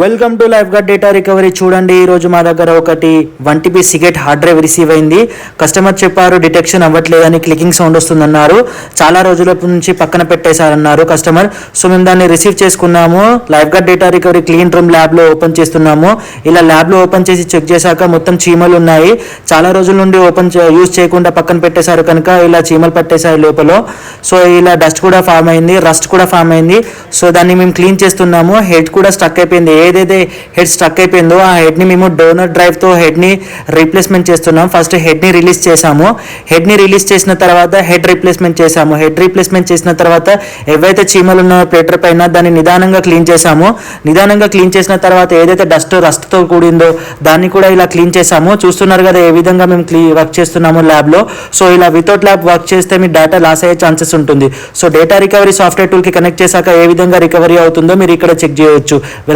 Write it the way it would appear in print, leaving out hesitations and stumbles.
Welcome to life guard data recovery. చూడండి, ఈరోజు మా దగ్గర ఒకటి 1 TB Seagate hard drive receive అయింది. కస్టమర్ చెప్పారు డిటెక్షన్ అవ్వట్లేదని, క్లికింగ్ సౌండ్ వస్తుందన్నారు. చాలా రోజుల నుంచి పక్కన పెట్టేశారన్నారు కస్టమర్. సో మేము దాన్ని రిసీవ్ చేసుకున్నాము. Life guard data recovery clean room ల్యాబ్లో ఓపెన్ చేస్తున్నాము. ఇలా ల్యాబ్లో ఓపెన్ చేసి చెక్ చేశాక మొత్తం చీమలు ఉన్నాయి. చాలా రోజుల నుండి యూజ్ చేయకుండా పక్కన పెట్టేశారు కనుక ఇలా చీమలు పట్టేశారు లోపల. సో ఇలా డస్ట్ కూడా ఫామ్ అయింది, రస్ట్ కూడా ఫామ్ అయింది. సో దాన్ని మేము క్లీన్ చేస్తున్నాము. హెడ్ కూడా స్టక్ అయిపోయింది. ఏదైతే హెడ్ స్టక్ అయిపోయిందో ఆ హెడ్ని మేము డోనర్ డ్రైవ్తో హెడ్ని రీప్లేస్మెంట్ చేస్తున్నాం. ఫస్ట్ హెడ్ని రిలీజ్ చేసాము. హెడ్ని రిలీజ్ చేసిన తర్వాత హెడ్ రీప్లేస్మెంట్ చేసాము. హెడ్ రీప్లేస్మెంట్ చేసిన తర్వాత ఏవైతే చీమలు ఉన్నాయో ప్లేటర్ పైన దాన్ని నిదానంగా క్లీన్ చేసాము. నిదానంగా క్లీన్ చేసిన తర్వాత ఏదైతే రస్ట్తో కూడిందో దాన్ని కూడా ఇలా క్లీన్ చేసాము. చూస్తున్నారు కదా ఏ విధంగా మేము వర్క్ చేస్తున్నాము ల్యాబ్లో. సో ఇలా వితౌట్ ల్యాబ్ వర్క్ చేస్తే మీ డేటా లాస్ అయ్యే ఛాన్సెస్ ఉంటుంది. సో డేటా రికవరీ సాఫ్ట్వేర్ టూల్కి కనెక్ట్ చేశాక ఏ విధంగా రికవరీ అవుతుందో మీరు ఇక్కడ చెక్ చేయొచ్చు. వెల్కమ్.